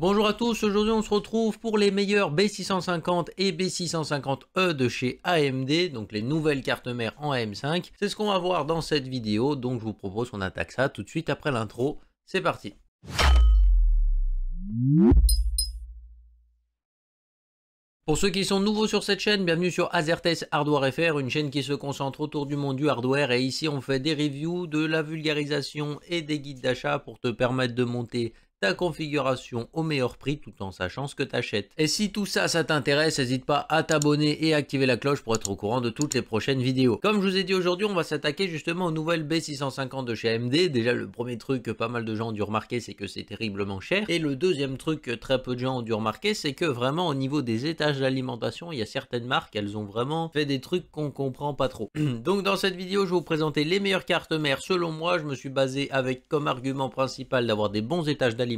Bonjour à tous, aujourd'hui on se retrouve pour les meilleurs B650 et B650E de chez AMD, donc les nouvelles cartes mères en AM5. C'est ce qu'on va voir dans cette vidéo, donc je vous propose qu'on attaque ça tout de suite après l'intro. C'est parti. Pour ceux qui sont nouveaux sur cette chaîne, bienvenue sur AZERTES Hardware FR, une chaîne qui se concentre autour du monde du hardware, et ici on fait des reviews, de la vulgarisation et des guides d'achat pour te permettre de monter ta configuration au meilleur prix tout en sachant ce que tu achètes. Et si tout ça, ça t'intéresse, n'hésite pas à t'abonner et activer la cloche pour être au courant de toutes les prochaines vidéos. Comme je vous ai dit aujourd'hui, on va s'attaquer justement aux nouvelles B650 de chez AMD. Déjà, le premier truc que pas mal de gens ont dû remarquer, c'est que c'est terriblement cher. Et le deuxième truc que très peu de gens ont dû remarquer, c'est que vraiment au niveau des étages d'alimentation, il y a certaines marques, elles ont vraiment fait des trucs qu'on comprend pas trop. Donc dans cette vidéo, je vais vous présenter les meilleures cartes mères. Selon moi, je me suis basé avec comme argument principal d'avoir des bons étages d'alimentation.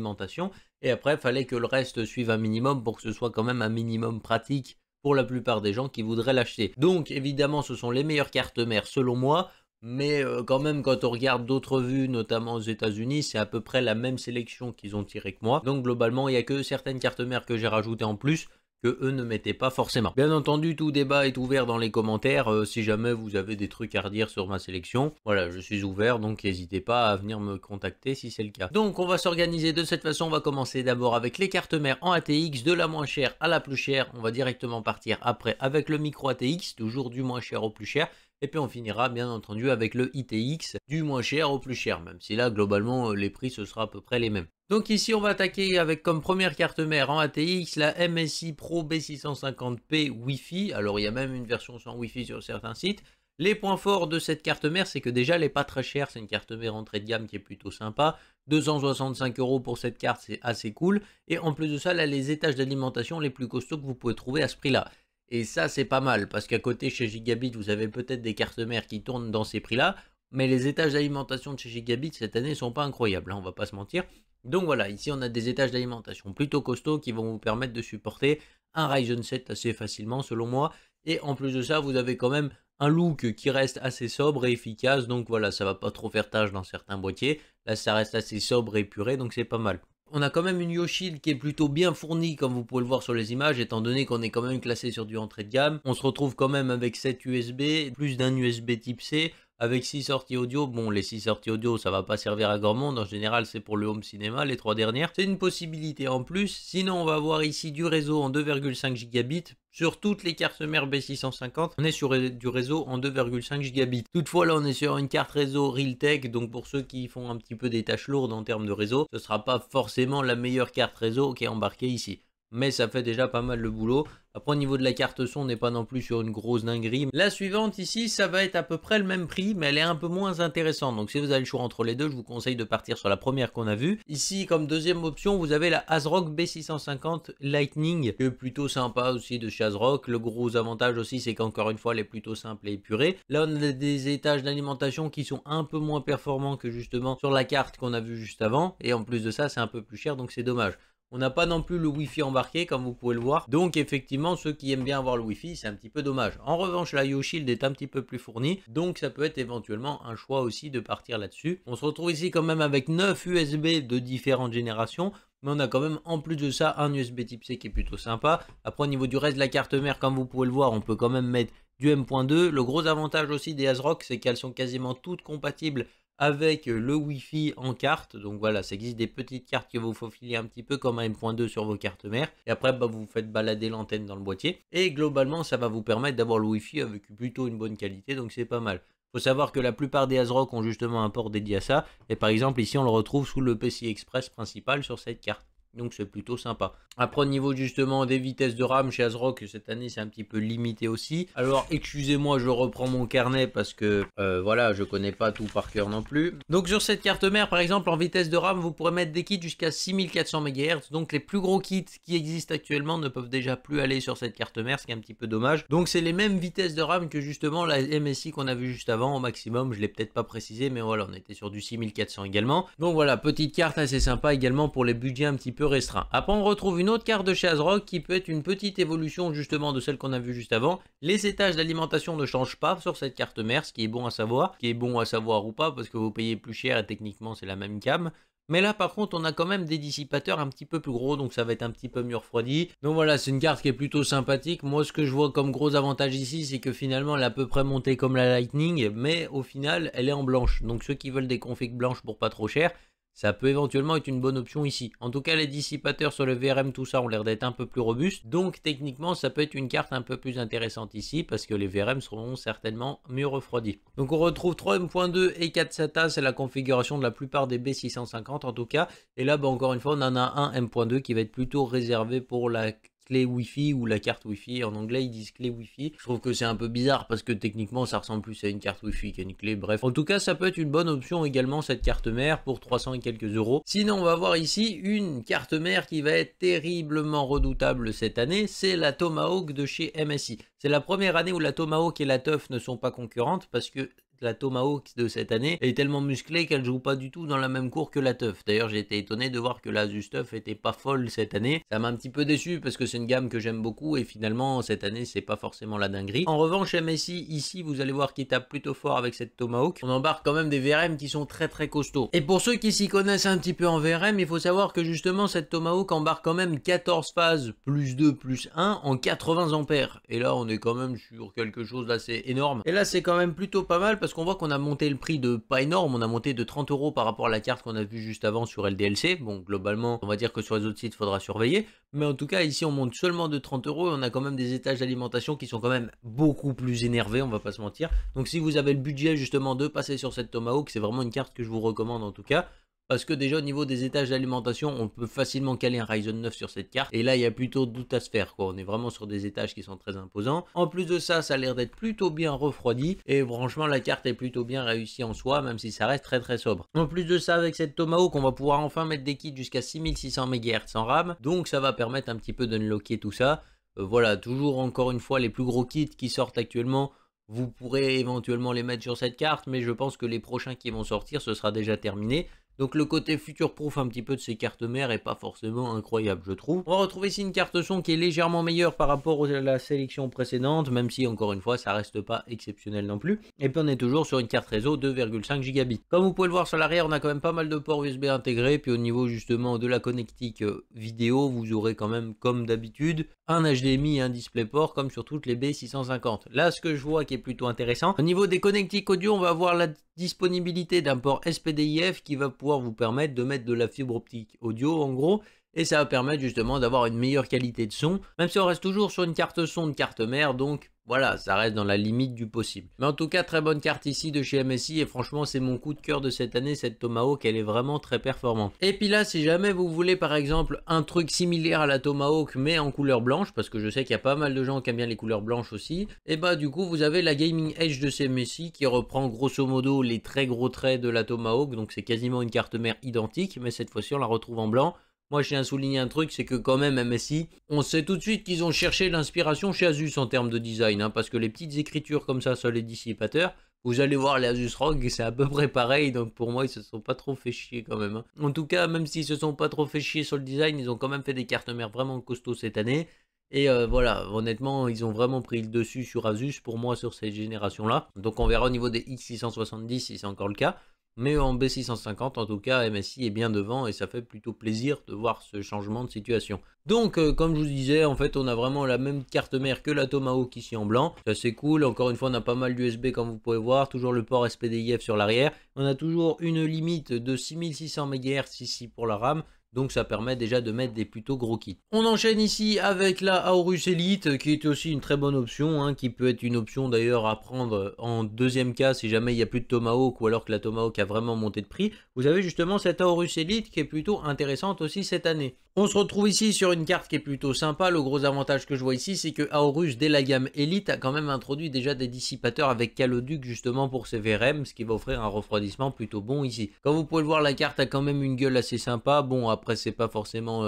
Et après, il fallait que le reste suive un minimum pour que ce soit quand même un minimum pratique pour la plupart des gens qui voudraient l'acheter. Donc évidemment, ce sont les meilleures cartes mères selon moi. Mais quand même, quand on regarde d'autres vues, notamment aux États-Unis, c'est à peu près la même sélection qu'ils ont tiré que moi. Donc globalement, il n'y a que certaines cartes mères que j'ai rajoutées en plus, que eux ne mettaient pas forcément. Bien entendu, tout débat est ouvert dans les commentaires, si jamais vous avez des trucs à redire sur ma sélection. Voilà, je suis ouvert, donc n'hésitez pas à venir me contacter si c'est le cas. Donc on va s'organiser de cette façon, on va commencer d'abord avec les cartes mères en ATX, de la moins chère à la plus chère. On va directement partir après avec le micro ATX, toujours du moins cher au plus cher. Et puis on finira bien entendu avec le ITX, du moins cher au plus cher, même si là globalement les prix ce sera à peu près les mêmes. Donc ici on va attaquer avec comme première carte mère en ATX la MSI Pro B650P Wi-Fi. Alors il y a même une version sans Wi-Fi sur certains sites. Les points forts de cette carte mère, c'est que déjà elle n'est pas très chère, c'est une carte mère entrée de gamme qui est plutôt sympa. 265 € pour cette carte, c'est assez cool. Et en plus de ça, elle a les étages d'alimentation les plus costauds que vous pouvez trouver à ce prix-là. Et ça, c'est pas mal, parce qu'à côté, chez Gigabit, vous avez peut-être des cartes mères qui tournent dans ces prix-là, mais les étages d'alimentation de chez Gigabit, cette année, sont pas incroyables, hein, on va pas se mentir. Donc voilà, ici, on a des étages d'alimentation plutôt costauds qui vont vous permettre de supporter un Ryzen 7 assez facilement, selon moi. Et en plus de ça, vous avez quand même un look qui reste assez sobre et efficace, donc voilà, ça va pas trop faire tâche dans certains boîtiers. Là, ça reste assez sobre et épuré, donc c'est pas mal. On a quand même une YoShield qui est plutôt bien fournie comme vous pouvez le voir sur les images, étant donné qu'on est quand même classé sur du entrée de gamme. On se retrouve quand même avec 7 USB, plus d'un USB type C, avec 6 sorties audio. Bon, les 6 sorties audio, ça va pas servir à grand monde, en général c'est pour le home cinéma, les 3 dernières. C'est une possibilité en plus, sinon on va avoir ici du réseau en 2,5 gigabits. Sur toutes les cartes mères B650, on est sur du réseau en 2,5 gigabits. Toutefois, là, on est sur une carte réseau Realtek, donc pour ceux qui font un petit peu des tâches lourdes en termes de réseau, ce ne sera pas forcément la meilleure carte réseau qui est embarquée ici. Mais ça fait déjà pas mal le boulot. Après, au niveau de la carte son, on n'est pas non plus sur une grosse dinguerie. La suivante ici, ça va être à peu près le même prix, mais elle est un peu moins intéressante. Donc si vous avez le choix entre les deux, je vous conseille de partir sur la première qu'on a vue. Ici, comme deuxième option, vous avez la ASRock B650 Lightning, qui est plutôt sympa aussi de chez ASRock. Le gros avantage aussi, c'est qu'encore une fois, elle est plutôt simple et épurée. Là, on a des étages d'alimentation qui sont un peu moins performants que justement sur la carte qu'on a vue juste avant. Et en plus de ça, c'est un peu plus cher, donc c'est dommage. On n'a pas non plus le Wi-Fi embarqué, comme vous pouvez le voir. Donc, effectivement, ceux qui aiment bien avoir le Wi-Fi, c'est un petit peu dommage. En revanche, la YoShield est un petit peu plus fournie. Donc, ça peut être éventuellement un choix aussi de partir là-dessus. On se retrouve ici quand même avec 9 USB de différentes générations. Mais on a quand même, en plus de ça, un USB type C qui est plutôt sympa. Après, au niveau du reste de la carte mère, comme vous pouvez le voir, on peut quand même mettre du M.2. Le gros avantage aussi des ASRock, c'est qu'elles sont quasiment toutes compatibles avec le Wi-Fi en carte. Donc voilà, ça existe des petites cartes que vous faufilez un petit peu comme un M.2 sur vos cartes mères. Et après, vous faites balader l'antenne dans le boîtier. Et globalement, ça va vous permettre d'avoir le Wi-Fi avec plutôt une bonne qualité. Donc c'est pas mal. Il faut savoir que la plupart des ASRock ont justement un port dédié à ça. Et par exemple, ici, on le retrouve sous le PCI Express principal sur cette carte. Donc c'est plutôt sympa. Après au niveau justement des vitesses de RAM chez ASRock, cette année c'est un petit peu limité aussi. Alors excusez-moi, je reprends mon carnet parce que voilà, je connais pas tout par cœur non plus. Donc sur cette carte mère par exemple en vitesse de RAM, vous pourrez mettre des kits jusqu'à 6400 MHz. Donc les plus gros kits qui existent actuellement ne peuvent déjà plus aller sur cette carte mère, ce qui est un petit peu dommage. Donc c'est les mêmes vitesses de RAM que justement la MSI qu'on a vu juste avant au maximum. Je l'ai peut-être pas précisé, mais voilà, on était sur du 6400 également. Donc voilà, petite carte assez sympa également pour les budgets un petit peu restreint. Après on retrouve une autre carte de chez ASRock qui peut être une petite évolution justement de celle qu'on a vue juste avant. Les étages d'alimentation ne changent pas sur cette carte mère, ce qui est bon à savoir. Ce qui est bon à savoir ou pas parce que vous payez plus cher et techniquement c'est la même cam. Mais là par contre on a quand même des dissipateurs un petit peu plus gros, donc ça va être un petit peu mieux refroidi. Donc voilà, c'est une carte qui est plutôt sympathique. Moi ce que je vois comme gros avantage ici, c'est que finalement elle est à peu près montée comme la Lightning, mais au final elle est en blanche. Donc ceux qui veulent des configs blanches pour pas trop cher, ça peut éventuellement être une bonne option ici. En tout cas, les dissipateurs sur le VRM, tout ça, ont l'air d'être un peu plus robustes. Donc, techniquement, ça peut être une carte un peu plus intéressante ici, parce que les VRM seront certainement mieux refroidis. Donc, on retrouve 3.2 et 4 SATA. C'est la configuration de la plupart des B650 en tout cas. Et là, bah, encore une fois, on en a un M.2 qui va être plutôt réservé pour la clé Wi-Fi ou la carte Wi-Fi. En anglais, ils disent clé Wi-Fi. Je trouve que c'est un peu bizarre parce que techniquement, ça ressemble plus à une carte Wi-Fi qu'à une clé. Bref, en tout cas, ça peut être une bonne option également, cette carte mère, pour 300 et quelques euros. Sinon, on va voir ici une carte mère qui va être terriblement redoutable cette année. C'est la Tomahawk de chez MSI. C'est la première année où la Tomahawk et la Tough ne sont pas concurrentes parce que la Tomahawk de cette année est tellement musclée qu'elle joue pas du tout dans la même cour que la Tough. D'ailleurs, j'ai été étonné de voir que la Asus Tough était pas folle cette année. Ça m'a un petit peu déçu parce que c'est une gamme que j'aime beaucoup et finalement cette année c'est pas forcément la dinguerie. En revanche, MSI ici, vous allez voir qu'il tape plutôt fort avec cette Tomahawk. On embarque quand même des VRM qui sont très costauds. Et pour ceux qui s'y connaissent un petit peu en VRM, il faut savoir que justement cette Tomahawk embarque quand même 14 phases plus 2 plus 1 en 80 ampères. Et là, on est quand même sur quelque chose d'assez énorme. Et là, c'est quand même plutôt pas mal parce qu'on voit qu'on a monté le prix de pas énorme, on a monté de 30 euros par rapport à la carte qu'on a vue juste avant sur LDLC. Bon, globalement, on va dire que sur les autres sites, il faudra surveiller. Mais en tout cas, ici, on monte seulement de 30 euros et on a quand même des étages d'alimentation qui sont quand même beaucoup plus énervés, on va pas se mentir. Donc, si vous avez le budget justement de passer sur cette Tomahawk, c'est vraiment une carte que je vous recommande en tout cas. Parce que déjà au niveau des étages d'alimentation, on peut facilement caler un Ryzen 9 sur cette carte. Et là, il y a plutôt de tout à se faire, quoi. On est vraiment sur des étages qui sont très imposants. En plus de ça, ça a l'air d'être plutôt bien refroidi. Et franchement, la carte est plutôt bien réussie en soi, même si ça reste très sobre. En plus de ça, avec cette Tomahawk, on va pouvoir enfin mettre des kits jusqu'à 6600 MHz en RAM. Donc ça va permettre un petit peu d'unlocker tout ça. Voilà, toujours encore une fois, les plus gros kits qui sortent actuellement, vous pourrez éventuellement les mettre sur cette carte. Mais je pense que les prochains qui vont sortir, ce sera déjà terminé. Donc le côté future-proof un petit peu de ces cartes mères est pas forcément incroyable, je trouve. On va retrouver ici une carte son qui est légèrement meilleure par rapport à la sélection précédente, même si encore une fois ça reste pas exceptionnel non plus. Et puis on est toujours sur une carte réseau 2,5 gigabits. Comme vous pouvez le voir sur l'arrière, on a quand même pas mal de ports USB intégrés. Puis au niveau justement de la connectique vidéo, vous aurez quand même comme d'habitude un HDMI et un DisplayPort comme sur toutes les B650. Là, ce que je vois qui est plutôt intéressant, au niveau des connectiques audio, on va avoir la disponibilité d'un port SPDIF qui va pouvoir vous permettre de mettre de la fibre optique audio en gros, et ça va permettre justement d'avoir une meilleure qualité de son, même si on reste toujours sur une carte son de carte mère, donc voilà, ça reste dans la limite du possible. Mais en tout cas, très bonne carte ici de chez MSI et franchement, c'est mon coup de cœur de cette année, cette Tomahawk, elle est vraiment très performante. Et puis là, si jamais vous voulez par exemple un truc similaire à la Tomahawk mais en couleur blanche, parce que je sais qu'il y a pas mal de gens qui aiment bien les couleurs blanches aussi, et bah du coup, vous avez la Gaming Edge de chez MSI qui reprend grosso modo les très gros traits de la Tomahawk, donc c'est quasiment une carte mère identique, mais cette fois-ci on la retrouve en blanc. Moi, je tiens à souligner un truc, c'est que quand même, MSI, on sait tout de suite qu'ils ont cherché l'inspiration chez Asus en termes de design, hein, parce que les petites écritures comme ça sur les dissipateurs, vous allez voir les Asus ROG, c'est à peu près pareil, donc pour moi, ils se sont pas trop fait chier quand même. Hein. En tout cas, même s'ils se sont pas trop fait chier sur le design, ils ont quand même fait des cartes mères vraiment costauds cette année. Et voilà, honnêtement, ils ont vraiment pris le dessus sur Asus, pour moi, sur cette génération-là. Donc on verra au niveau des X670 si c'est encore le cas. Mais en B650, en tout cas, MSI est bien devant et ça fait plutôt plaisir de voir ce changement de situation. Donc, comme je vous disais, en fait, on a vraiment la même carte mère que la Tomahawk ici en blanc. Ça, c'est cool. Encore une fois, on a pas mal d'USB comme vous pouvez voir. Toujours le port SPDIF sur l'arrière. On a toujours une limite de 6600 MHz ici pour la RAM. Donc ça permet déjà de mettre des plutôt gros kits. On enchaîne ici avec la Aorus Elite qui est aussi une très bonne option, hein, qui peut être une option d'ailleurs à prendre en deuxième cas si jamais il n'y a plus de Tomahawk ou alors que la Tomahawk a vraiment monté de prix. Vous avez justement cette Aorus Elite qui est plutôt intéressante aussi cette année. On se retrouve ici sur une carte qui est plutôt sympa. Le gros avantage que je vois ici, c'est que Aorus, dès la gamme Elite, a quand même introduit déjà des dissipateurs avec Caloduc justement pour ses VRM, ce qui va offrir un refroidissement plutôt bon ici. Comme vous pouvez le voir, la carte a quand même une gueule assez sympa. Bon, après, c'est pas forcément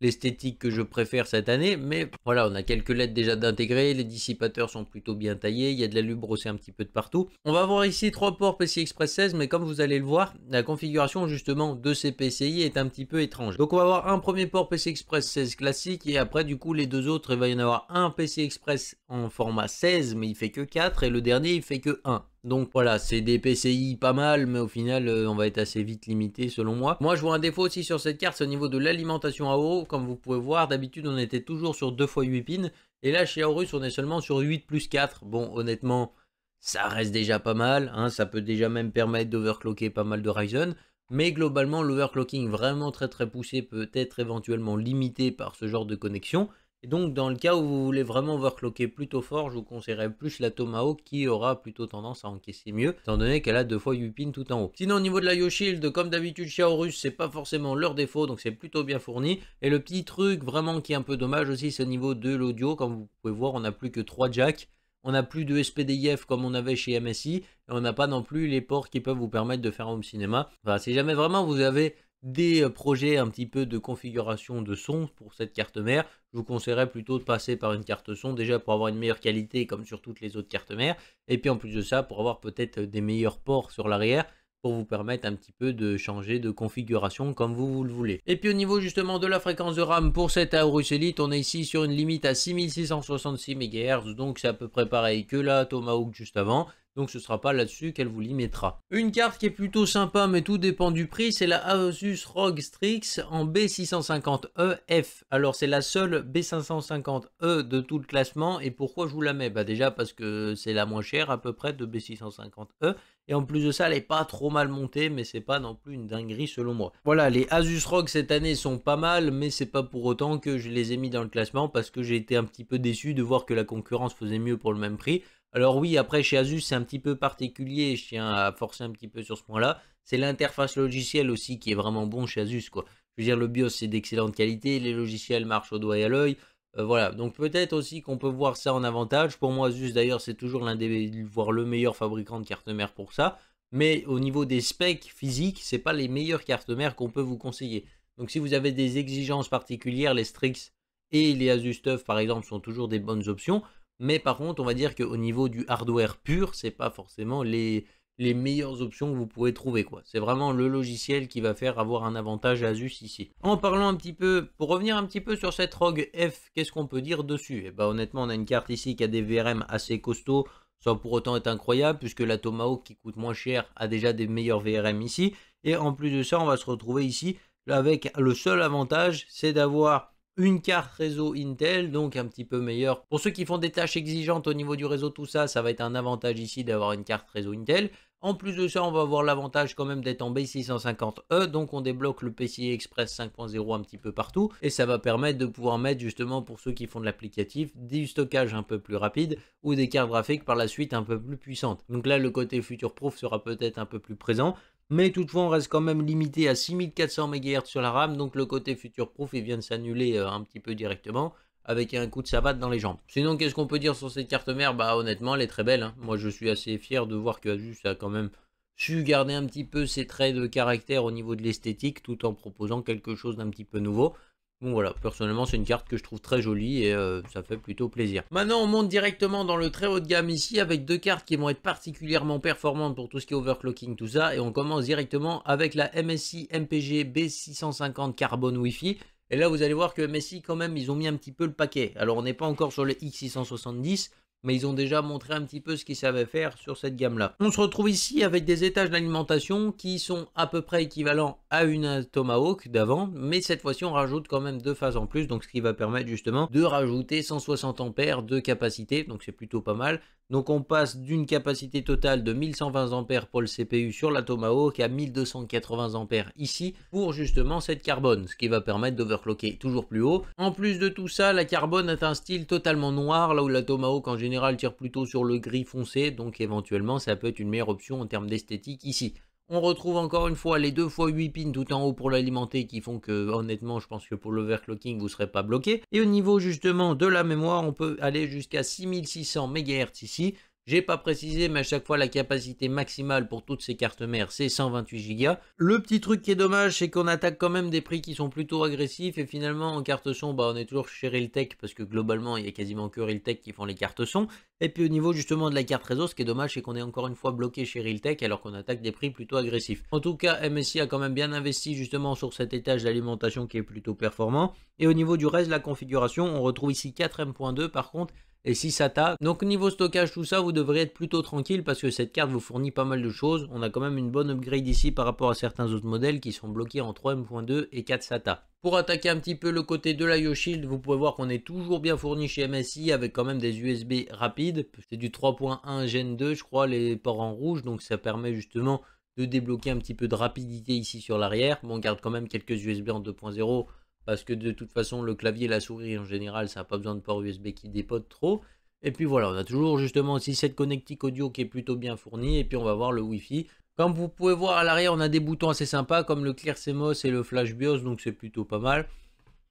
l'esthétique que je préfère cette année, mais voilà, on a quelques LED déjà d'intégrer, les dissipateurs sont plutôt bien taillés, il y a de la lubre aussi un petit peu de partout. On va avoir ici 3 ports PCI Express 16, mais comme vous allez le voir, la configuration justement de ces PCI est un petit peu étrange. Donc on va avoir un premier port PCI Express 16 classique, et après du coup les deux autres, il va y en avoir un PCI Express en format 16, mais il fait que 4, et le dernier il fait que 1. Donc voilà, c'est des PCI pas mal, mais au final, on va être assez vite limité selon moi. Moi, je vois un défaut aussi sur cette carte, c'est au niveau de l'alimentation à eau. Comme vous pouvez voir, d'habitude, on était toujours sur 2 x 8 pins. Et là, chez Aorus, on est seulement sur 8 plus 4. Bon, honnêtement, ça reste déjà pas mal. Hein, ça peut déjà même permettre d'overclocker pas mal de Ryzen. Mais globalement, l'overclocking vraiment très poussé peut être éventuellement limité par ce genre de connexion. Et donc, dans le cas où vous voulez vraiment overclocker plutôt fort, je vous conseillerais plus la Tomahawk qui aura plutôt tendance à encaisser mieux, étant donné qu'elle a 2 fois 8 pins tout en haut. Sinon, au niveau de la YoShield, comme d'habitude chez Aorus, c'est pas forcément leur défaut, donc c'est plutôt bien fourni. Et le petit truc vraiment qui est un peu dommage aussi, c'est au niveau de l'audio. Comme vous pouvez voir, on n'a plus que 3 jacks. On n'a plus de SPDIF comme on avait chez MSI. Et on n'a pas non plus les ports qui peuvent vous permettre de faire un home cinéma. Enfin, si jamais vraiment vous avez des projets un petit peu de configuration de son pour cette carte mère, je vous conseillerais plutôt de passer par une carte son, déjà pour avoir une meilleure qualité comme sur toutes les autres cartes mères, et puis en plus de ça pour avoir peut-être des meilleurs ports sur l'arrière, pour vous permettre un petit peu de changer de configuration comme vous le voulez. Et puis au niveau justement de la fréquence de RAM pour cette Aorus Elite, on est ici sur une limite à 6666 MHz, donc c'est à peu près pareil que la Tomahawk juste avant. Donc ce sera pas là-dessus qu'elle vous limitera. Une carte qui est plutôt sympa, mais tout dépend du prix, c'est la Asus ROG Strix en B650EF. Alors c'est la seule B550E de tout le classement. Et pourquoi je vous la mets? Bah déjà parce que c'est la moins chère à peu près de B650E. Et en plus de ça, elle est pas trop mal montée, mais c'est pas non plus une dinguerie selon moi. Voilà, les Asus ROG cette année sont pas mal, mais c'est pas pour autant que je les ai mis dans le classement, parce que j'ai été un petit peu déçu de voir que la concurrence faisait mieux pour le même prix. Alors oui, après chez Asus c'est un petit peu particulier, je tiens à forcer un petit peu sur ce point-là. C'est l'interface logicielle aussi qui est vraiment bon chez Asus, quoi. Je veux dire, le BIOS c'est d'excellente qualité, les logiciels marchent au doigt et à l'œil. Voilà, donc peut-être aussi qu'on peut voir ça en avantage. Pour moi, Asus d'ailleurs, c'est toujours l'un des, voire le meilleur fabricant de cartes mères pour ça. Mais au niveau des specs physiques, c'est pas les meilleures cartes mères qu'on peut vous conseiller. Donc si vous avez des exigences particulières, les Strix et les Asus TUF par exemple sont toujours des bonnes options. Mais par contre, on va dire qu'au niveau du hardware pur, c'est pas forcément les meilleures options que vous pouvez trouver, quoi. C'est vraiment le logiciel qui va faire avoir un avantage à Asus ici. En parlant un petit peu, pour revenir un petit peu sur cette ROG F, qu'est-ce qu'on peut dire dessus? Et bah honnêtement, on a une carte ici qui a des VRM assez costauds, sans pour autant être incroyable, puisque la Tomahawk qui coûte moins cher a déjà des meilleurs VRM ici. Et en plus de ça, on va se retrouver ici avec le seul avantage, c'est d'avoir une carte réseau Intel, donc un petit peu meilleur. Pour ceux qui font des tâches exigeantes au niveau du réseau, tout ça, ça va être un avantage ici d'avoir une carte réseau Intel. En plus de ça, on va avoir l'avantage quand même d'être en B650E, donc on débloque le PCI Express 5.0 un petit peu partout, et ça va permettre de pouvoir mettre justement pour ceux qui font de l'applicatif, du stockage un peu plus rapide, ou des cartes graphiques par la suite un peu plus puissantes. Donc là, le côté future-proof sera peut-être un peu plus présent, mais toutefois on reste quand même limité à 6400 MHz sur la RAM, donc le côté future-proof il vient de s'annuler un petit peu directement, avec un coup de savate dans les jambes. Sinon, qu'est-ce qu'on peut dire sur cette carte mère? Bah honnêtement, elle est très belle, hein. Moi je suis assez fier de voir que Asus a quand même su garder un petit peu ses traits de caractère au niveau de l'esthétique, tout en proposant quelque chose d'un petit peu nouveau. Donc voilà, personnellement c'est une carte que je trouve très jolie et ça fait plutôt plaisir. Maintenant on monte directement dans le très haut de gamme ici avec deux cartes qui vont être particulièrement performantes pour tout ce qui est overclocking, tout ça. Et on commence directement avec la MSI MPG B650 Carbone Wi-Fi. Et là vous allez voir que MSI quand même ils ont mis un petit peu le paquet. Alors on n'est pas encore sur le X670, mais ils ont déjà montré un petit peu ce qu'ils savaient faire sur cette gamme-là. On se retrouve ici avec des étages d'alimentation qui sont à peu près équivalents à une Tomahawk d'avant, mais cette fois-ci on rajoute quand même deux phases en plus, donc ce qui va permettre justement de rajouter 160 ampères de capacité, donc c'est plutôt pas mal. Donc on passe d'une capacité totale de 1120 ampères pour le CPU sur la Tomahawk à 1280 ampères ici pour justement cette carbone, ce qui va permettre d'overclocker toujours plus haut. En plus de tout ça, la carbone est un style totalement noir, là où la Tomahawk en général tire plutôt sur le gris foncé, donc éventuellement ça peut être une meilleure option en termes d'esthétique ici. On retrouve encore une fois les 2 x 8 pins tout en haut pour l'alimenter qui font que honnêtement je pense que pour l'overclocking vous ne serez pas bloqué. Et au niveau justement de la mémoire on peut aller jusqu'à 6600 MHz ici. J'ai pas précisé mais à chaque fois la capacité maximale pour toutes ces cartes mères c'est 128 Go. Le petit truc qui est dommage c'est qu'on attaque quand même des prix qui sont plutôt agressifs et finalement en carte son bah on est toujours chez Realtek parce que globalement il y a quasiment que Realtek qui font les cartes son. Et puis au niveau justement de la carte réseau, ce qui est dommage c'est qu'on est encore une fois bloqué chez Realtek alors qu'on attaque des prix plutôt agressifs. En tout cas MSI a quand même bien investi justement sur cet étage d'alimentation qui est plutôt performant. Et au niveau du reste de la configuration on retrouve ici 4M.2 par contre. et 6 SATA. Donc niveau stockage, tout ça, vous devrez être plutôt tranquille parce que cette carte vous fournit pas mal de choses. On a quand même une bonne upgrade ici par rapport à certains autres modèles qui sont bloqués en 3.2 et 4 SATA. Pour attaquer un petit peu le côté de la YoShield, vous pouvez voir qu'on est toujours bien fourni chez MSI avec quand même des USB rapides. C'est du 3.1 Gen 2, je crois, les ports en rouge, donc ça permet justement de débloquer un petit peu de rapidité ici sur l'arrière. Bon, on garde quand même quelques USB en 2.0 parce que de toute façon le clavier et la souris en général ça n'a pas besoin de port USB qui dépote trop. Et puis voilà, on a toujours justement aussi cette connectique audio qui est plutôt bien fournie, et puis on va voir le Wi-Fi. Comme vous pouvez voir à l'arrière, on a des boutons assez sympas comme le Clear CMOS et le Flash BIOS, donc c'est plutôt pas mal.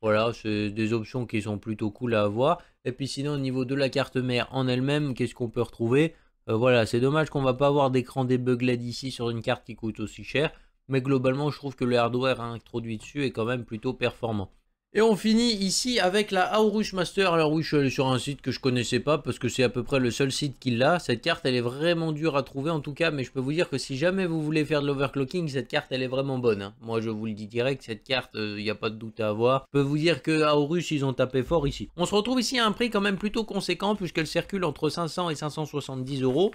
Voilà, c'est des options qui sont plutôt cool à avoir. Et puis sinon au niveau de la carte mère en elle-même, qu'est-ce qu'on peut retrouver? Voilà, c'est dommage qu'on va pas avoir d'écran debug LED ici sur une carte qui coûte aussi cher. Mais globalement, je trouve que le hardware introduit dessus est quand même plutôt performant. Et on finit ici avec la Aorus Master. Alors oui, je suis allé sur un site que je connaissais pas parce que c'est à peu près le seul site qui l'a. Cette carte, elle est vraiment dure à trouver en tout cas, mais je peux vous dire que si jamais vous voulez faire de l'overclocking, cette carte, elle est vraiment bonne, hein. Moi, je vous le dis direct, cette carte, il n'y a pas de doute à avoir. Je peux vous dire que Aorus, ils ont tapé fort ici. On se retrouve ici à un prix quand même plutôt conséquent puisqu'elle circule entre 500 et 570 euros.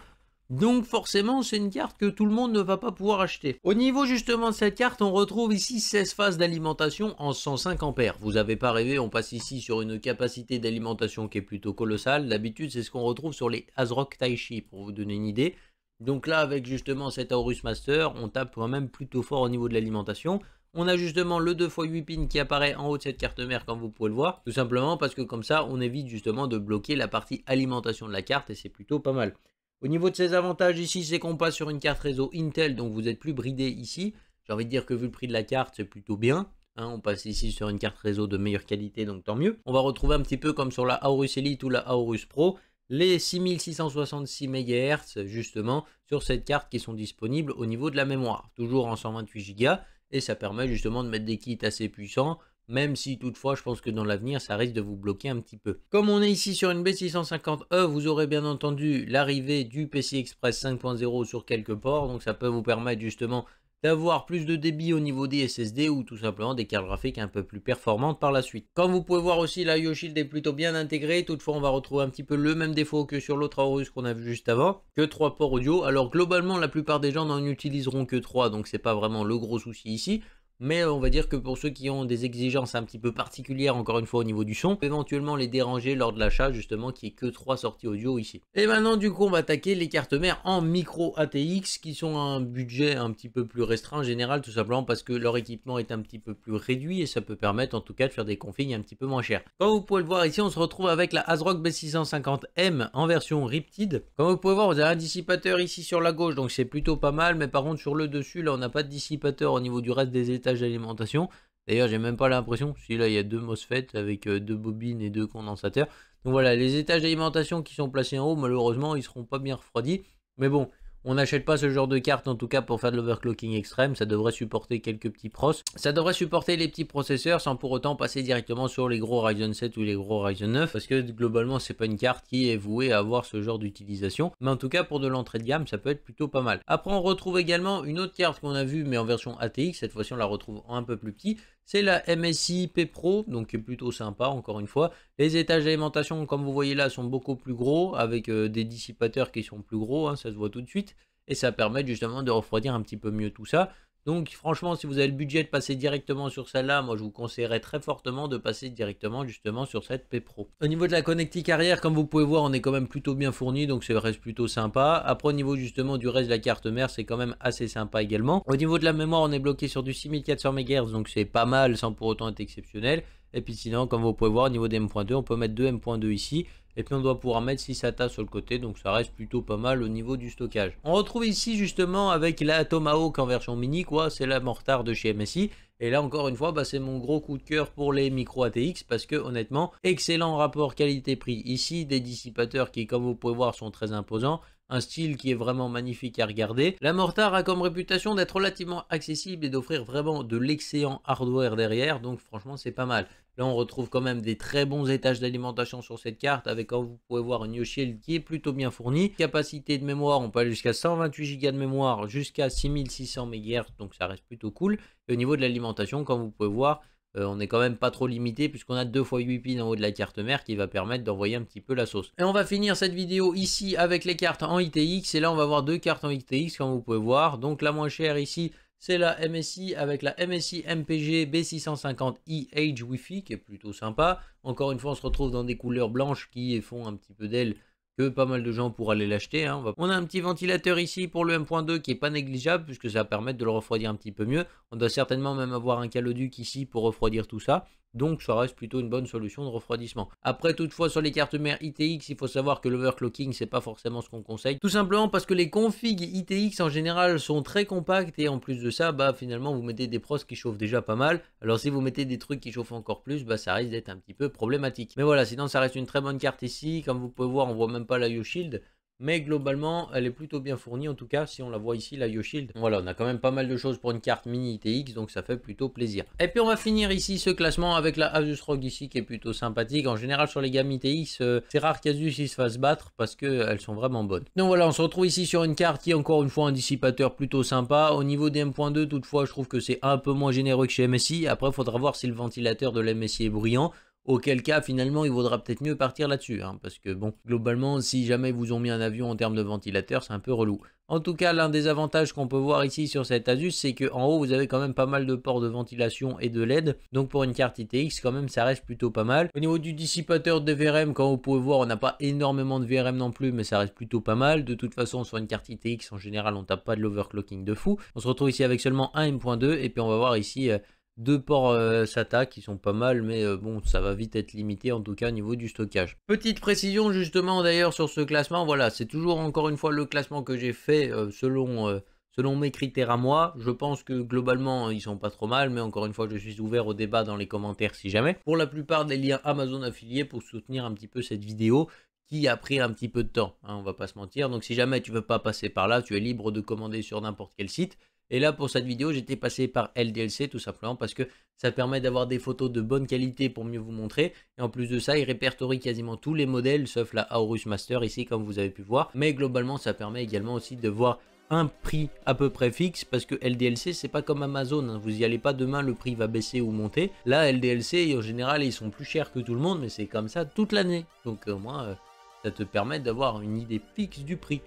Donc forcément, c'est une carte que tout le monde ne va pas pouvoir acheter. Au niveau justement de cette carte, on retrouve ici 16 phases d'alimentation en 105 ampères. Vous n'avez pas rêvé, on passe ici sur une capacité d'alimentation qui est plutôt colossale. D'habitude, c'est ce qu'on retrouve sur les ASRock Taichi, pour vous donner une idée. Donc là, avec justement cette Aorus Master, on tape quand même plutôt fort au niveau de l'alimentation. On a justement le 2x8 pins qui apparaît en haut de cette carte mère comme vous pouvez le voir. Tout simplement parce que comme ça, on évite justement de bloquer la partie alimentation de la carte et c'est plutôt pas mal. Au niveau de ses avantages ici, c'est qu'on passe sur une carte réseau Intel, donc vous êtes plus bridé ici. J'ai envie de dire que vu le prix de la carte, c'est plutôt bien. Hein, on passe ici sur une carte réseau de meilleure qualité, donc tant mieux. On va retrouver un petit peu comme sur la Aorus Elite ou la Aorus Pro, les 6666 MHz justement sur cette carte qui sont disponibles au niveau de la mémoire. Toujours en 128 Go, et ça permet justement de mettre des kits assez puissants. Même si toutefois je pense que dans l'avenir ça risque de vous bloquer un petit peu. Comme on est ici sur une B650E, vous aurez bien entendu l'arrivée du PCI Express 5.0 sur quelques ports, donc ça peut vous permettre justement d'avoir plus de débit au niveau des SSD ou tout simplement des cartes graphiques un peu plus performantes par la suite. Comme vous pouvez voir aussi, la YoShield est plutôt bien intégrée, toutefois on va retrouver un petit peu le même défaut que sur l'autre Aorus qu'on a vu juste avant, que 3 ports audio. Alors globalement la plupart des gens n'en utiliseront que 3, donc c'est pas vraiment le gros souci ici. Mais on va dire que pour ceux qui ont des exigences un petit peu particulières, encore une fois au niveau du son, éventuellement les déranger lors de l'achat, justement, qui est que 3 sorties audio ici. Et maintenant, du coup, on va attaquer les cartes mères en micro ATX, qui sont à un budget un petit peu plus restreint en général, tout simplement parce que leur équipement est un petit peu plus réduit et ça peut permettre en tout cas de faire des configs un petit peu moins chers. Comme vous pouvez le voir ici, on se retrouve avec la ASRock B650M en version Riptide. Comme vous pouvez voir, vous avez un dissipateur ici sur la gauche, donc c'est plutôt pas mal, mais par contre sur le dessus, là, on n'a pas de dissipateur au niveau du reste des étages d'alimentation. D'ailleurs, j'ai même pas l'impression, si là il y a 2 MOSFET avec 2 bobines et 2 condensateurs. Donc voilà, les étages d'alimentation qui sont placés en haut, malheureusement, ils seront pas bien refroidis. Mais bon, on n'achète pas ce genre de carte en tout cas pour faire de l'overclocking extrême. Ça devrait supporter quelques petits pros. Ça devrait supporter les petits processeurs sans pour autant passer directement sur les gros Ryzen 7 ou les gros Ryzen 9. Parce que globalement, c'est pas une carte qui est vouée à avoir ce genre d'utilisation. Mais en tout cas, pour de l'entrée de gamme, ça peut être plutôt pas mal. Après, on retrouve également une autre carte qu'on a vue, mais en version ATX. Cette fois-ci, on la retrouve un peu plus petit. C'est la MSI P Pro, donc qui est plutôt sympa, encore une fois. Les étages d'alimentation, comme vous voyez là, sont beaucoup plus gros, avec des dissipateurs qui sont plus gros, hein, ça se voit tout de suite. Et ça permet justement de refroidir un petit peu mieux tout ça. Donc franchement, si vous avez le budget de passer directement sur celle-là, moi je vous conseillerais très fortement de passer directement justement sur cette P Pro. Au niveau de la connectique arrière, comme vous pouvez voir, on est quand même plutôt bien fourni, donc ça reste plutôt sympa. Après au niveau justement du reste de la carte mère, c'est quand même assez sympa également. Au niveau de la mémoire, on est bloqué sur du 6400 MHz, donc c'est pas mal sans pour autant être exceptionnel. Et puis sinon, comme vous pouvez voir, au niveau des M.2, on peut mettre 2 M.2 ici. Et puis on doit pouvoir mettre 6 SATA sur le côté, donc ça reste plutôt pas mal au niveau du stockage. On retrouve ici justement avec la Tomahawk en version mini, quoi, c'est la Mortar de chez MSI. Et là encore une fois, bah, c'est mon gros coup de cœur pour les micro ATX parce que honnêtement, excellent rapport qualité-prix. Ici, des dissipateurs qui, comme vous pouvez voir, sont très imposants. Un style qui est vraiment magnifique à regarder. La Mortar a comme réputation d'être relativement accessible et d'offrir vraiment de l'excellent hardware derrière, donc franchement c'est pas mal. Là on retrouve quand même des très bons étages d'alimentation sur cette carte avec, comme vous pouvez voir, une YoShield qui est plutôt bien fournie. Capacité de mémoire, on peut aller jusqu'à 128 Go de mémoire, jusqu'à 6600 MHz, donc ça reste plutôt cool. Et au niveau de l'alimentation, comme vous pouvez voir, on est quand même pas trop limité puisqu'on a 2 fois 8 pins en haut de la carte mère qui va permettre d'envoyer un petit peu la sauce. Et on va finir cette vidéo ici avec les cartes en ITX. Et là, on va avoir 2 cartes en ITX comme vous pouvez voir. Donc la moins chère ici, c'est la MSI avec la MSI MPG B650i Age Wi-Fi qui est plutôt sympa. Encore une fois, on se retrouve dans des couleurs blanches qui font un petit peu d'aile, que pas mal de gens pourraient aller l'acheter. Hein. On a un petit ventilateur ici pour le M.2 qui est pas négligeable puisque ça va permettre de le refroidir un petit peu mieux. On doit certainement même avoir un caloduc ici pour refroidir tout ça. Donc ça reste plutôt une bonne solution de refroidissement. Après toutefois sur les cartes mères ITX, il faut savoir que l'overclocking c'est pas forcément ce qu'on conseille. Tout simplement parce que les configs ITX en général sont très compacts et en plus de ça, bah finalement vous mettez des pros qui chauffent déjà pas mal. Alors si vous mettez des trucs qui chauffent encore plus, bah ça risque d'être un petit peu problématique. Mais voilà, sinon ça reste une très bonne carte ici. Comme vous pouvez voir, on voit même pas la YoShield. Mais globalement, elle est plutôt bien fournie, en tout cas, si on la voit ici, la YoShield. Voilà, on a quand même pas mal de choses pour une carte mini ITX, donc ça fait plutôt plaisir. Et puis on va finir ici ce classement avec la Asus ROG ici, qui est plutôt sympathique. En général, sur les gammes ITX, c'est rare qu'Asus se fasse battre, parce qu'elles sont vraiment bonnes. Donc voilà, on se retrouve ici sur une carte qui est encore une fois un dissipateur plutôt sympa. Au niveau des M.2, toutefois, je trouve que c'est un peu moins généreux que chez MSI. Après, il faudra voir si le ventilateur de l'MSI est bruyant. Auquel cas, finalement, il vaudra peut-être mieux partir là-dessus. Hein, parce que, bon, globalement, si jamais ils vous ont mis un avion en termes de ventilateur, c'est un peu relou. En tout cas, l'un des avantages qu'on peut voir ici sur cette Asus, c'est qu'en haut, vous avez quand même pas mal de ports de ventilation et de LED. Donc, pour une carte ITX, quand même, ça reste plutôt pas mal. Au niveau du dissipateur de VRM, comme vous pouvez voir, on n'a pas énormément de VRM non plus, mais ça reste plutôt pas mal. De toute façon, sur une carte ITX, en général, on tape pas de l'overclocking de fou. On se retrouve ici avec seulement un M.2, et puis on va voir ici... 2 ports SATA qui sont pas mal, mais bon, ça va vite être limité en tout cas au niveau du stockage. Petite précision justement d'ailleurs sur ce classement, voilà, c'est toujours encore une fois le classement que j'ai fait selon mes critères à moi. Je pense que globalement ils sont pas trop mal, mais encore une fois je suis ouvert au débat dans les commentaires si jamais. Pour la plupart des liens Amazon affiliés pour soutenir un petit peu cette vidéo qui a pris un petit peu de temps, hein, on va pas se mentir. Donc si jamais tu veux pas passer par là, tu es libre de commander sur n'importe quel site. Et là, pour cette vidéo, j'étais passé par LDLC tout simplement parce que ça permet d'avoir des photos de bonne qualité pour mieux vous montrer. Et en plus de ça, il répertorie quasiment tous les modèles, sauf la Aorus Master ici, comme vous avez pu voir. Mais globalement, ça permet également aussi de voir un prix à peu près fixe parce que LDLC, c'est pas comme Amazon. Hein. Vous y allez pas demain, le prix va baisser ou monter. Là, LDLC, en général, ils sont plus chers que tout le monde, mais c'est comme ça toute l'année. Donc, au moins... ça te permet d'avoir une idée fixe du prix.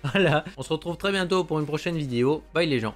Voilà, on se retrouve très bientôt pour une prochaine vidéo. Bye les gens.